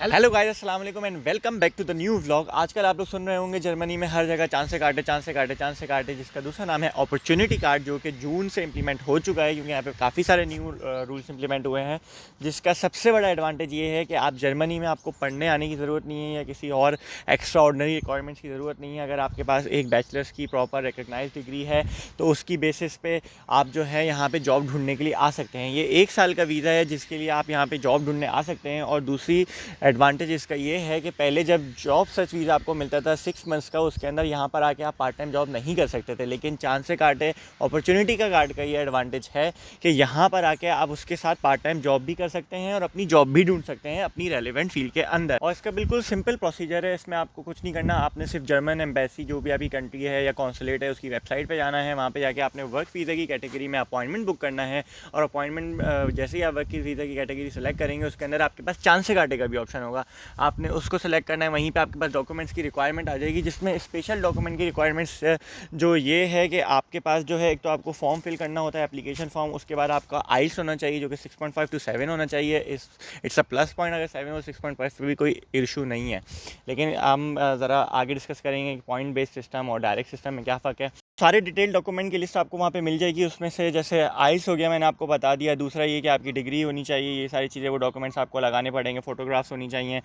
Hello guys, अस्सलाम वालेकुम and welcome back to the new vlog. आजकल आप लोग सुन रहे होंगे जर्मनी में हर जगह चांस से काटे चांस से काटे चांस से काटे, जिसका दूसरा नाम है अपॉर्चुनिटी कार्ड, जो कि जून से इंप्लीमेंट हो चुका है, क्योंकि यहाँ पे काफ़ी सारे न्यू रूल्स इंप्लीमेंट हुए हैं। जिसका सबसे बड़ा एडवांटेज ये है कि आप जर्मनी में आपको पढ़ने आने की ज़रूरत नहीं है या किसी और एक्स्ट्रा ऑर्डनरी रिक्वायरमेंट्स की ज़रूरत नहीं है। अगर आपके पास एक बैचलर्स की प्रॉपर रिकगनाइज डिग्री है तो उसकी बेसिस पे आप जो है यहाँ पे जॉब ढूंढने के लिए आ सकते हैं। ये 1 साल का वीज़ा है जिसके लिए आप यहाँ पे जॉब ढूंढने आ सकते हैं। और दूसरी एडवांटेज इसका ये है कि पहले जब जॉब सर्च वीज़ा आपको मिलता था 6 मंथ्स का, उसके अंदर यहाँ पर आके आप पार्ट टाइम जॉब नहीं कर सकते थे। लेकिन चांस से काटे अपॉर्चुनिटी का कार्ड का ये एडवांटेज है कि यहाँ पर आके आप उसके साथ पार्ट टाइम जॉब भी कर सकते हैं और अपनी जॉब भी ढूंढ सकते हैं अपनी रेलिवेंट फील्ड के अंदर। और इसका बिल्कुल सिंपल प्रोसीजर है, इसमें आपको कुछ नहीं करना। आपने सिर्फ जर्मन एम्बेसी जो भी आपकी कंट्री है या कॉन्सुलेट है उसकी वेबसाइट पर जाना है। वहाँ पर जाके आपने वर्क वीज़ा की कैटेगरी में अपॉइंटमेंट बुक करना है। और अपॉइंटमेंट जैसे ही आप वर्क वीज़ा की कैटेगरी सेलेक्ट करेंगे उसके अंदर आपके पास चांस से काटे का भी ऑप्शन होगा। आपने उसको सेलेक्ट करना है। वहीं पे आपके पास डॉक्यूमेंट्स की रिक्वायरमेंट आ जाएगी, जिसमें स्पेशल डॉक्यूमेंट की रिक्वायरमेंट्स जो ये है कि आपके पास जो है एक तो आपको फॉर्म फिल करना होता है, एप्लीकेशन फॉर्म। उसके बाद आपका आइल्स होना चाहिए जो कि 6.5 to 7 होना चाहिए। इट्स अ प्लस पॉइंट, अगर 7 और 6.5 पे भी कोई इशू नहीं है। लेकिन हम ज़रा आगे डिस्कस करेंगे कि पॉइंट बेस्ड सिस्टम और डायरेक्ट सिस्टम में क्या फ़र्क है। सारे डिटेल डॉक्यूमेंट की लिस्ट आपको वहाँ पे मिल जाएगी। उसमें से जैसे आइल्स हो गया, मैंने आपको बता दिया। दूसरा ये कि आपकी डिग्री होनी चाहिए, ये सारी चीज़ें वो डॉक्यूमेंट्स आपको लगाने पड़ेंगे। फ़ोटोग्राफ्स होनी चाहिए।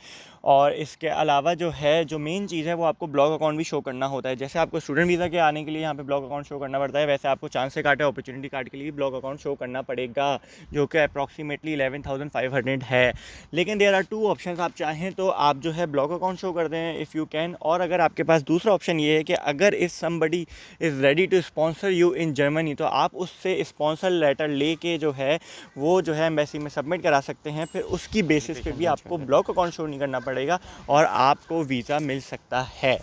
और इसके अलावा जो है, जो मेन चीज़ है वो आपको ब्लॉग अकाउंट भी शो करना होता है। जैसे आपको स्टूडेंट वीज़ा के आने के लिए यहाँ पे ब्लॉग अकाउंट शो करना पड़ता है, वैसे आपको चांस से काटे अपॉर्चुनिटी कार्ड के लिए ब्लॉग अकाउंट शो करना पड़ेगा, जो कि अप्रॉक्सीमेटली 11,500 है। लेकिन देयर आर 2 ऑप्शन। आप चाहें तो आप जो है ब्लॉग अकाउंट शो कर दें इफ़ यू कैन। और अगर आपके पास दूसरा ऑप्शन ये है कि अगर if somebody is ready to sponsor you in Germany, तो आप उससे स्पॉन्सर लेटर लेके जो है वो जो है एम्बेसी में सबमिट करा सकते हैं। फिर उसकी बेसिस पे भी आपको ब्लॉग अकाउंट शो नहीं करना पड़ेगा और आपको वीज़ा मिल सकता है।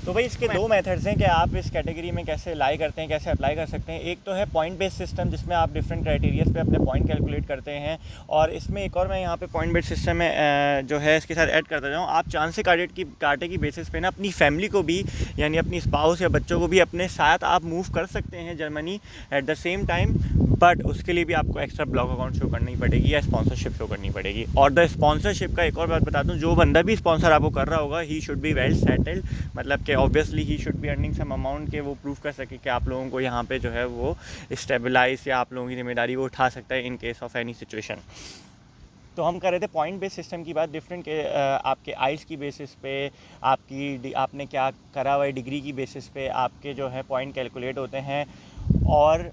तो भाई इसके 2 मेथड्स हैं कि आप इस कैटेगरी में कैसे अप्लाई करते हैं, कैसे अप्लाई कर सकते हैं। एक तो है पॉइंट बेस्ड सिस्टम, जिसमें आप डिफरेंट क्राइटेरियाज पे अपने पॉइंट कैलकुलेट करते हैं। और इसमें एक और मैं यहाँ पे पॉइंट बेस्ड सिस्टम में जो है इसके साथ ऐड करता जाऊँ। आप चांस से काटे की बेसिस पे ना अपनी फैमिली को भी, यानी अपनी स्पाउस या बच्चों को भी अपने साथ आप मूव कर सकते हैं Germany at the same time. But उसके लिए भी आपको एक्स्ट्रा ब्लॉग अकाउंट शो करनी पड़ेगी या स्पॉन्सरशिप शो करनी पड़ेगी। और द स्पॉन्सरशिप का एक और बात बता दूं, जो बंदा भी स्पॉन्सर आपको कर रहा होगा, he should be well settled. मतलब कि obviously he should be earning some amount, के वो प्रूव कर सके कि आप लोगों को यहाँ पे जो है वो स्टेबलाइज या आप लोगों की जिम्मेदारी वो उठा सकता है in case of any situation. तो हम कर रहे थे पॉइंट बेस्ड सिस्टम की बात। डिफरेंट के आपके आइल्स की बेसिस पे, आपने क्या करा हुआ है डिग्री की बेसिस पे आपके जो है पॉइंट कैलकुलेट होते हैं। और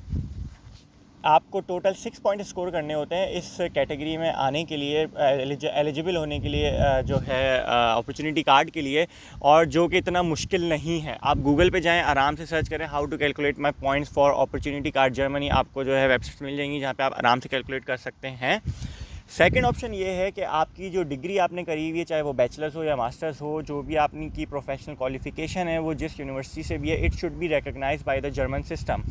आपको टोटल 6 पॉइंट स्कोर करने होते हैं इस कैटेगरी में आने के लिए, एलिजिबल होने के लिए, जो है अपॉर्चुनिटी कार्ड के लिए। और जो कि इतना मुश्किल नहीं है। आप गूगल पे जाएं, आराम से सर्च करें how to calculate my points for opportunity card Germany. आपको जो है वेबसाइट मिल जाएंगी जहाँ पे आप आराम से कैलकुलेट कर सकते हैं। सेकंड ऑप्शन ये है कि आपकी जो डिग्री आपने करी हुई है, चाहे वो बैचलर्स हो या मास्टर्स हो, जो भी आपने की प्रोफेशनल क्वालिफिकेशन है वो जिस यूनिवर्सिटी से भी है, it should be recognised by the German system.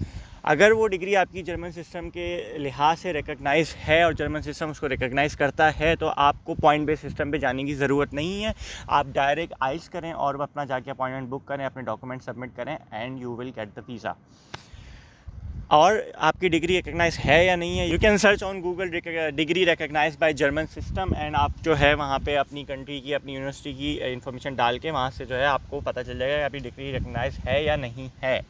अगर वो डिग्री आपकी जर्मन सिस्टम के लिहाज से रिकग्नाइज है और जर्मन सिस्टम उसको रिकग्नाइज करता है, तो आपको पॉइंट बेस्ड सिस्टम पे जाने की ज़रूरत नहीं है। आप डायरेक्ट आइल्स करें और अपना जाके अपॉइंटमेंट बुक करें, अपने डॉक्यूमेंट सबमिट करें and you will get the visa. और आपकी डिग्री रिकग्नाइज है या नहीं है, you can search on Google degree recognise by German system. And आप जो है वहाँ पे अपनी कंट्री की, अपनी यूनिवर्सिटी की इन्फॉर्मेशन डाल के वहाँ से जो है आपको पता चल जाएगा कि आपकी डिग्री रिकग्नाइज है या नहीं है।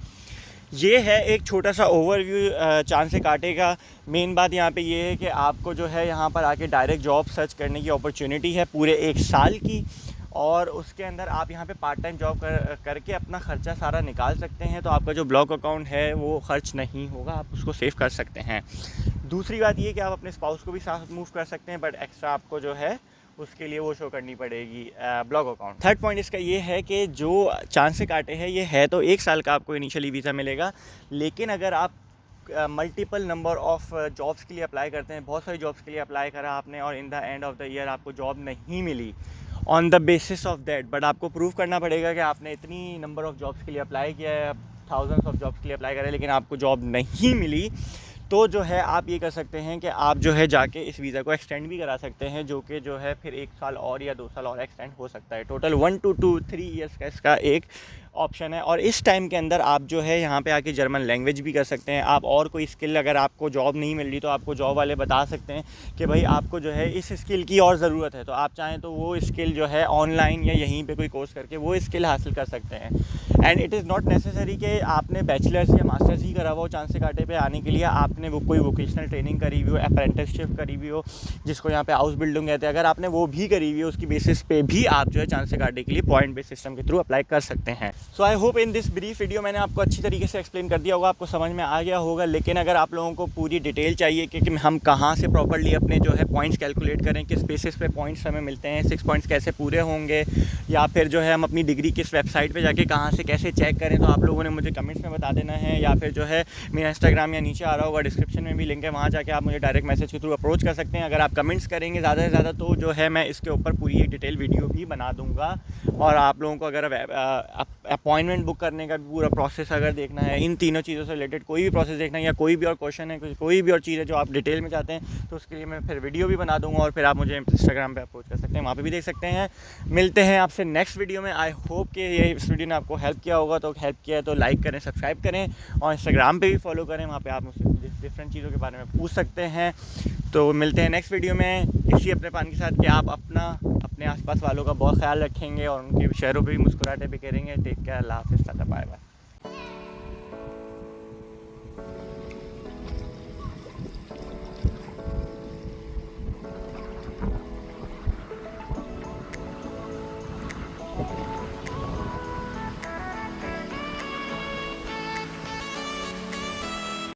ये है एक छोटा सा ओवरव्यू चांस से काटे का। मेन बात यहाँ पे ये है कि आपको जो है यहाँ पर आके डायरेक्ट जॉब सर्च करने की अपॉर्चुनिटी है पूरे 1 साल की। और उसके अंदर आप यहाँ पे पार्ट टाइम जॉब करके अपना ख़र्चा सारा निकाल सकते हैं। तो आपका जो ब्लॉक अकाउंट है वो खर्च नहीं होगा, आप उसको सेव कर सकते हैं। दूसरी बात ये कि आप अपने स्पाउस को भी साथ मूव कर सकते हैं, बट एक्स्ट्रा आपको जो है उसके लिए वो शो करनी पड़ेगी ब्लॉग अकाउंट। थर्ड पॉइंट इसका ये है कि जो चांस से काटे हैं ये है तो 1 साल का आपको इनिशियली वीज़ा मिलेगा। लेकिन अगर आप मल्टीपल नंबर ऑफ़ जॉब्स के लिए अप्लाई करते हैं, बहुत सारी जॉब्स के लिए अप्लाई करा आपने और in the end of the year आपको जॉब नहीं मिली, on the basis of that, but आपको प्रूव करना पड़ेगा कि आपने इतनी नंबर ऑफ़ जॉब्स के लिए अप्लाई किया है, थाउजेंड्स ऑफ जॉब्स के लिए अप्लाई करा है, लेकिन आपको जॉब नहीं मिली, तो जो है आप ये कर सकते हैं कि आप जो है जाके इस वीज़ा को एक्सटेंड भी करा सकते हैं, जो कि जो है फिर 1 साल और या 2 साल और एक्सटेंड हो सकता है। टोटल 1 to 3 ईयर्स का इसका एक ऑप्शन है। और इस टाइम के अंदर आप जो है यहाँ पे आके जर्मन लैंग्वेज भी कर सकते हैं। आप और कोई स्किल, अगर आपको जॉब नहीं मिल रही तो आपको जॉब वाले बता सकते हैं कि भाई आपको जो है इस स्किल की और ज़रूरत है, तो आप चाहें तो वो स्किल जो है ऑनलाइन या यहीं पे कोई कोर्स करके वो स्किल हासिल कर सकते हैं। And it is not necessary कि आपने बैचलर्स या मास्टर्स ही करा हुआ हो चांस से कांटे पे आने के लिए। आपने वो कोई वोकेशनल ट्रेनिंग करी हुई हो, अप्रेंटिसशिप करी हुई हो, जिसको यहाँ पे हाउस बिल्डिंग कहते हैं, अगर आपने वो भी करी हुई हो, उसकी बेसिस पे भी आप जो है चांस से कांटे के लिए पॉइंट बेस्ड सिस्टम के थ्रू अप्लाई कर सकते हैं। So I hope in this brief video मैंने आपको अच्छी तरीके से एक्सप्लेन कर दिया होगा, आपको समझ में आ गया होगा। लेकिन अगर आप लोगों को पूरी डिटेल चाहिए कि हम कहाँ से प्रॉपर्ली अपने जो है पॉइंट्स कैलकुलेट करें, किस बेसिस पे पॉइंट्स हमें मिलते हैं, 6 पॉइंट्स कैसे पूरे होंगे, या फिर जो है हम अपनी डिग्री किस वेबसाइट पे जाके कहाँ से कैसे चेक करें, तो आप लोगों ने मुझे कमेंट्स में बता देना है। या फिर जो है मेरा इंस्टाग्राम या नीचे आ रहा होगा डिस्क्रिप्शन में भी लिंक है, वहाँ जाके आप मुझे डायरेक्ट मैसेज के थ्रू अप्रोच कर सकते हैं। अगर आप कमेंट्स करेंगे ज़्यादा से ज़्यादा तो जो है मैं इसके ऊपर पूरी एक डिटेल वीडियो भी बना दूँगा। और आप लोगों को अगर अपॉइंटमेंट बुक करने का भी पूरा प्रोसेस अगर देखना है, इन तीनों चीज़ों से रिलेटेड कोई भी प्रोसेस देखना है, या कोई भी और क्वेश्चन है, कोई भी और चीज़ है जो आप डिटेल में चाहते हैं, तो उसके लिए मैं फिर वीडियो भी बना दूँगा। और फिर आप मुझे इंस्टाग्राम पे अप्रोच कर सकते हैं, वहाँ पे भी देख सकते हैं। मिलते हैं आपसे नेक्स्ट वीडियो में। आई होप कि ये इस वीडियो ने आपको हेल्प किया होगा, तो हेल्प किया है तो लाइक करें, सब्सक्राइब करें, और इंस्टाग्राम पे भी फॉलो करें, वहाँ पे आप मुझसे डिफरेंट चीज़ों के बारे में पूछ सकते हैं। तो मिलते हैं नेक्स्ट वीडियो में इसी अपने पान के साथ, कि आप अपने आसपास वालों का बहुत ख्याल रखेंगे और उनके शहरों पे भी मुस्कुराहटें बिखेरेंगे। टेक केयर, अल्लाह हाफ़िज़, टाटा, बाय बाय।